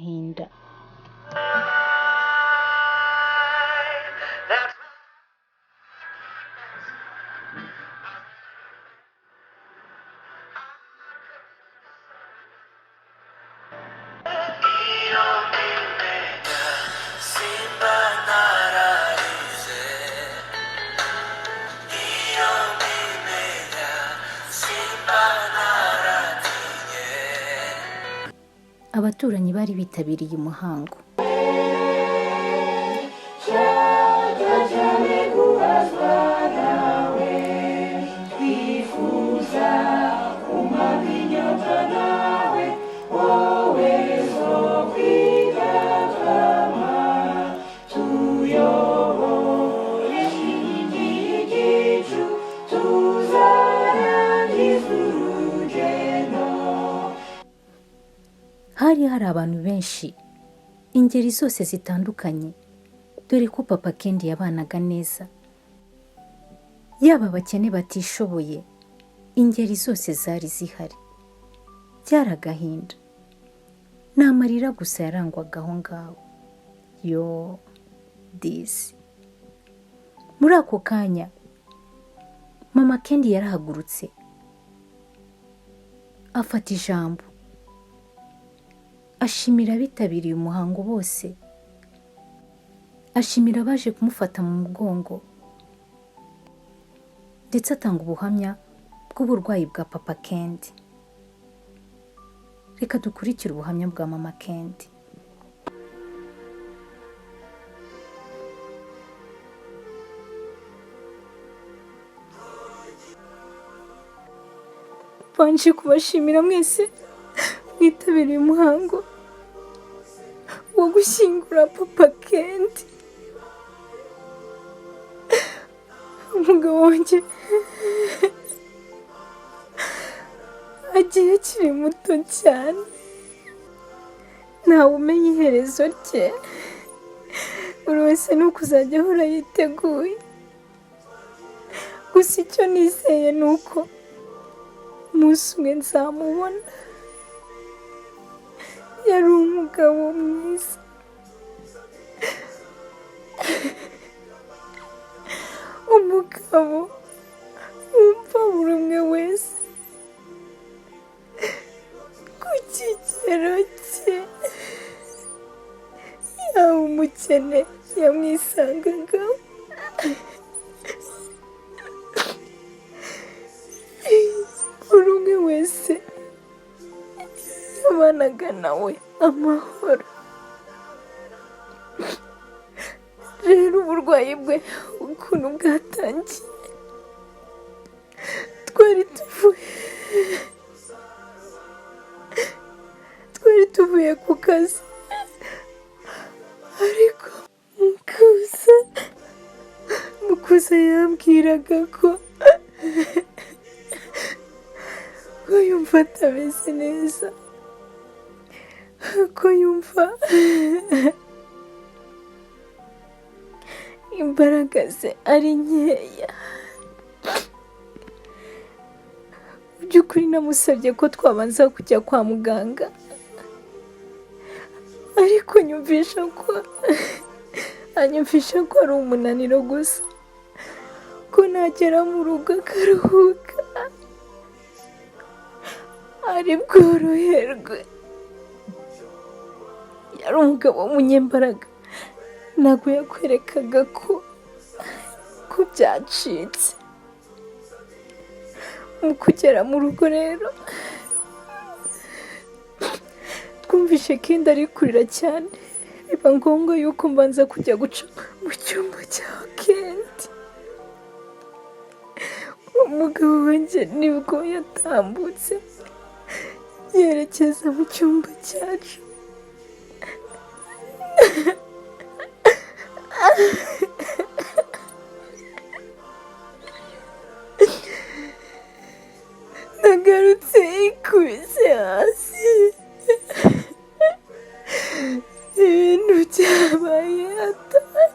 agahinda. Abaturanyi bari bitabiriye umuhango. Hari abantu benshi, ingeri zose zitandukanye, dore ko papa Kendi yabanaga neza. Yaba abakene batishoboye, ingeri zose zari zihari. Byaragahinda. N'amarira gusa yarangwaga aho ngaho. Yo, disi. Muri ako kanya, mama Kendi yarahagurutse. Afata ijambo. Ashimira abitabiriye umuhango bose. Ashimira abaje kumufata mu mugongo. Ndetse atanga ubuhamya bw'uburwayi bwa papa Kendi. Reka dukurikire ubuhamya bwa mama Kendi. Banje kubashimira mwese mwitabiriye umuhango wo gushyingura papa Kendi. Umugabo wanjye agiye akiri muto cyane, ntawe umenya iherezo rye. Buri wese ni ukuzajya ahora yiteguye. Gusa icyo nizeye ni uko umunsi umwe nzamubona. Yari umugabo mwiza. Umugabo wumva buri umwe wese ku kigero cye. Yaba umukene yamwisangagaho, buri umwe wese yabanaga nawe amahoro. Rero uburwayi bwe ukuntu bwatangiye, twari tuvuye ku kazi, ariko mukuza yambwiraga ko yumva atameze neza, ko yumva imbaraga ze ari nkeya. Mu by'ukuri namusabye ko twabanza kujya kwa muganga, ariko anyumvisha ko ari umunaniro gusa, ko nagera mu rugo akaruhuka ari bworoherwe. Yari umugabo w'umunyembaraga, ntabwo yakwerekaga ko byacitse. Mu kugera mu rugo rero twumvishe Kendi ari kurira cyane, biba ngombwa yuko mbanza kujya guca mu cyumba cya Kendi. Umugabo wanjye nibwo yatambutse yerekeza mu cyumba cyacu. Nagarutse ikubise hasi. Ibintu byabaye hatari.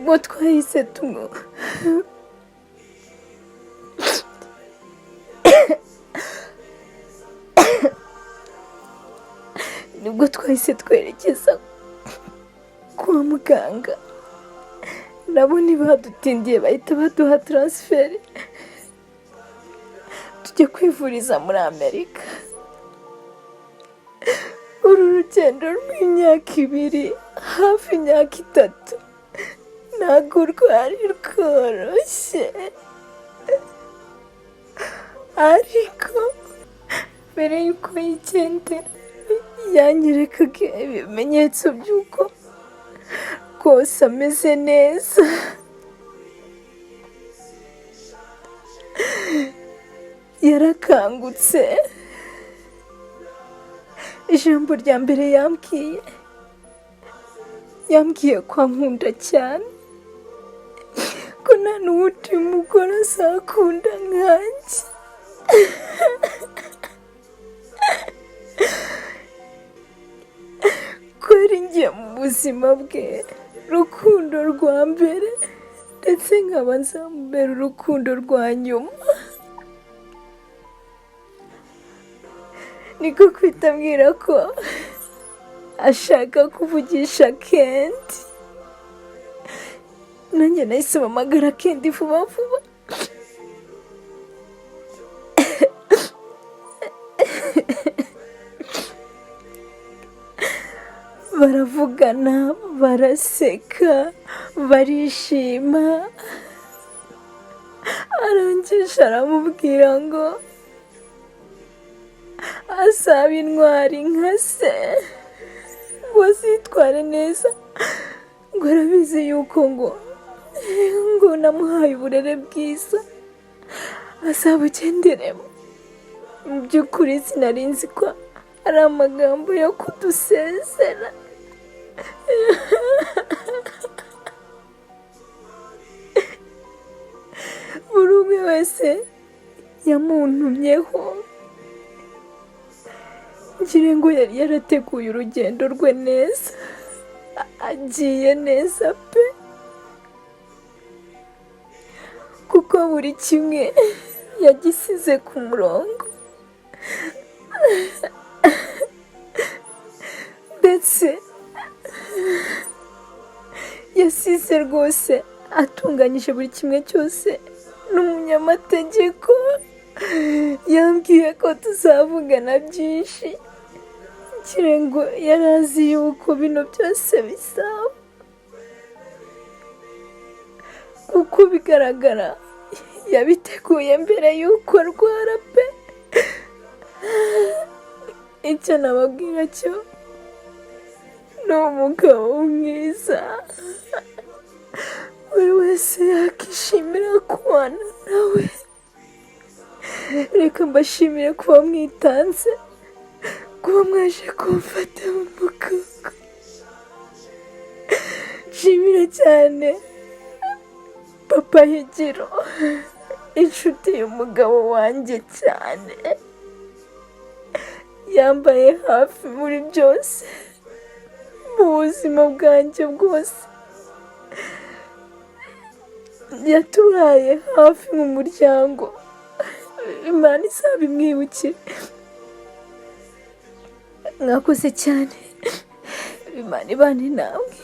nibwo twahise tumwo nibwo twahise twerekeza kwa muganga, nabo ntibadutindiye bahita baduha transfert tujya kwivuriza muri Amerika. Uru rugendo rw'imyaka 2 hafi imyaka 3 ntabwo rwari rworoshye, ariko mbere y'uko yigendera yanyerekaga ibimenyetso by'uko rwose ameze neza. Yarakangutse. Ijambo rya mbere yambwiye ko ankunda cyane, ko nta n'uwundi mugore azakunda nkanjye. Ko ari njye mu buzima bwe rukundo rwa mbere, ndetse nkaba nzamubera urukundo rwa nyuma. Niko kwitabwira ko ashaka kuvugisha Kendi. Nanjye nahise mpamagara Kendi vuba vuba. Baravugana, baraseka, barishima. Arangije aramubwira ngo azaba intwari nka se, ngo azitware neza, ngo arabizi yuko ngo namuhaye uburere bwiza azabugenderemo. Mu by'ukuri sinari nzi ko ari amagambo yo kudusezera. Buri umwe wese yamuntumyeho, ngira ngo yari yarateguye urugendo rwe neza, agiye neza pe, kuko buri kimwe yagisize ku murongo, ndetse yasize rwose atunganyije buri kimwe cyose n'umunyamategeko. Yambwiye ko tuzavugana byinshi, ngira ngo yari azi yuko bino byose bisaba, kuko bigaragara yabiteguye mbere yuko arwara pe. Icyo nababwira cyo ni umugabo mwiza, buri wese yakishimira kubana nawe. Reka mbashimire kuba mwitanze, kuba mwaje kumfata mu mugongo. Nshimira cyane papa Higiro, inshuti y'umugabo wanjye cyane, yambaye hafi muri byose mu buzima bwanjye bwose. Yatubaye hafi mu muryango, Imana izabimwibukire. Mwakoze cyane, Imana ibane namwe.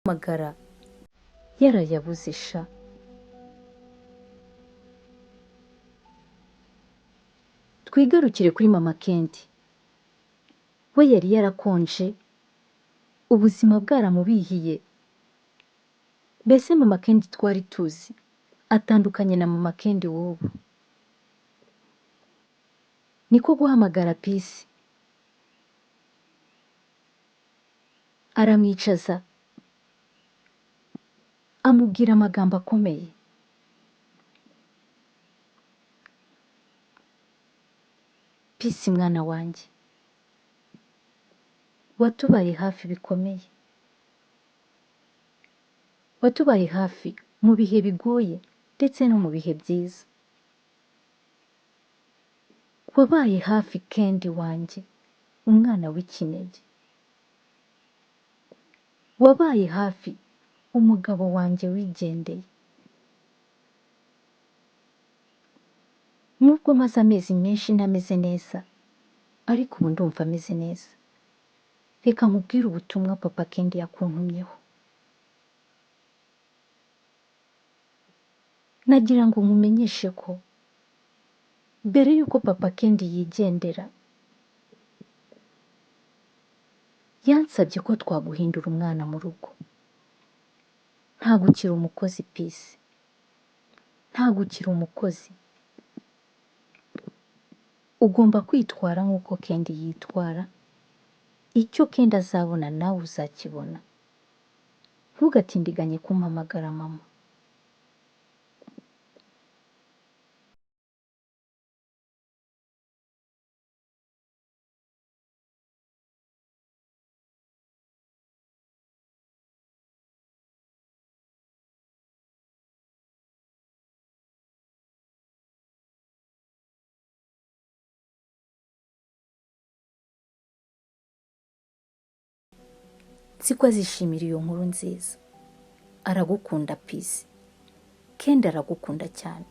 magara yarayabuze sha. Twigarukire kuri mama Kendi. We yari yarakonje, ubuzima bwaramubihiye. Mbese mama Kendi twari tuzi atandukanye na mama Kendi w'ubu. Niko guhamagara Peace. Aramwicaza, amubwira amagambo akomeye. Peace mwana wanjye, watubaye hafi bikomeye. Watubaye hafi mu bihe bigoye ndetse no mu bihe byiza. Wabaye hafi Kendi wanjye, umwana w'ikinege. Wabaye hafi umugabo wanjye wigendeye. Nubwo maze amezi menshi ntameze neza, ariko ubu ndumva ameze neza. Reka nkubwire ubutumwa papa Kendi yakuntumyeho. Nagira ngo nkumenyeshe ko mbere yuko papa Kendi yigendera, yansabye ko twaguhindura umwana mu rugo. Nta gukira umukozi Peace, nta gukira umukozi. Ugomba kwitwara nk'uko Kendi yitwara. Icyo Kendi azabona nawe uzakibona. Ntugatindiganye kumpamagara mama. Siko azishimira iyo nkuru nziza. Aragukunda Peace. Kendi aragukunda cyane.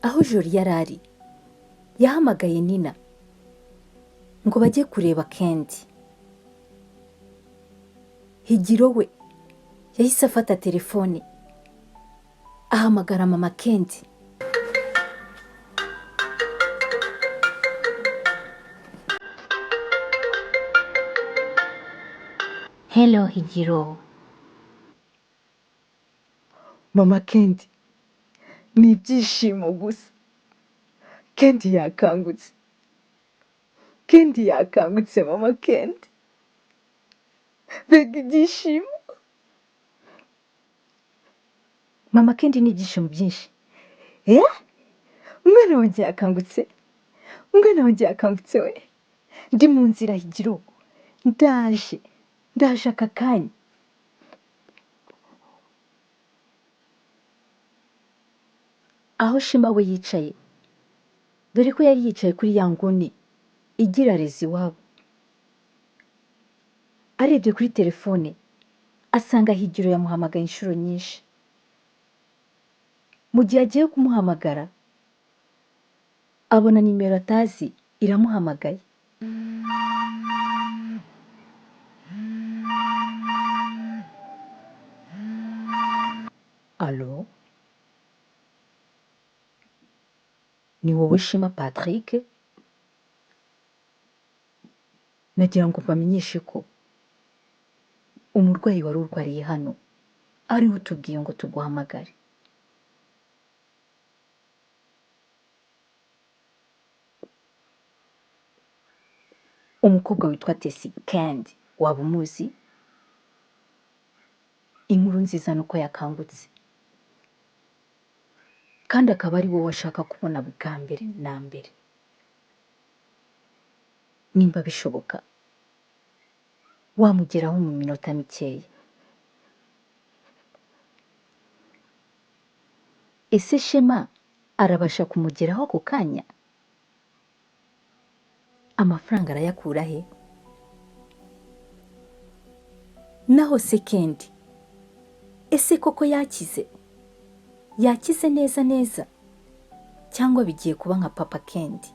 Aho Jori yarari, yahamagaye Nina ngo bajye kureba Kendi. Higiro we yahise afata telefone ahamagara mama Kendi. Hello Higiro. Mama Kendi, ni ibyishimo gusa. Kendi yakangutse. Kendi yakangutse, Mama Kendi. Mbega ibyishimo. Mama Kendi ni ibyishimo byinshi. Umwana wanjye yakangutse. Umwana wanjye yakangutse we. Ndi mu nzira Higiro. Ndaje aka kanya. Aho Shema we yicaye, dore ko yari yicaye kuri ya nguni igira rezi iwabo. Arebye kuri telefone asanga Higiro yamuhamagaye inshuro nyinshi. Mu gihe agiye kumuhamagara abona nimero atazi iramuhamagaye. Alo? Ni wowe Shema Patrick? Nagira ngo bamenyeshe ko umurwayi wari urwariye hano ariwe utubwiye ngo tuguhamagare. Umukobwa witwa Tesi Kendi, waba umuzi? Inkuru nziza nuko yakangutse, kandi akaba ari wowe washaka kubona bwa mbere na mbere. Nimba bishoboka wamugeraho mu minota mikeya. Ese Shema arabasha kumugeraho ako kanya? Amafaranga arayakura he? Naho se Kendi, ese koko yakize? Yakize neza neza? Cyangwa bigiye kuba nka Papa Kendi?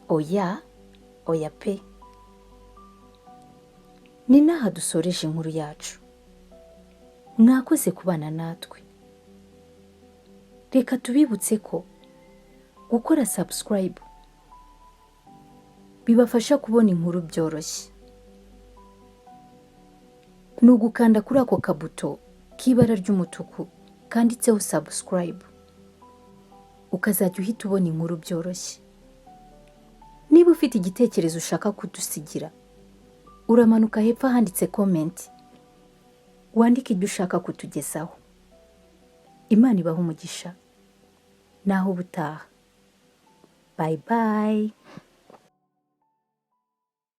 Oya pe. Ni naha dusoreje inkuru yacu. Mwakoze kubana natwe. Reka tubibutse ko gukora subscribe bibafasha kubona inkuru byoroshye. Ni ugukanda kuri ako kabuto k'ibara ry'umutuku kanditseho subscribe, ukazajya uhita ubona inkuru byoroshye. Niba ufite igitekerezo ushaka kudusigira, uramanuka hepfo handitse comment, wandike ibyo ushaka kutugezaho. Imana ibahe umugisha. Naho ubutaha. Bye bye.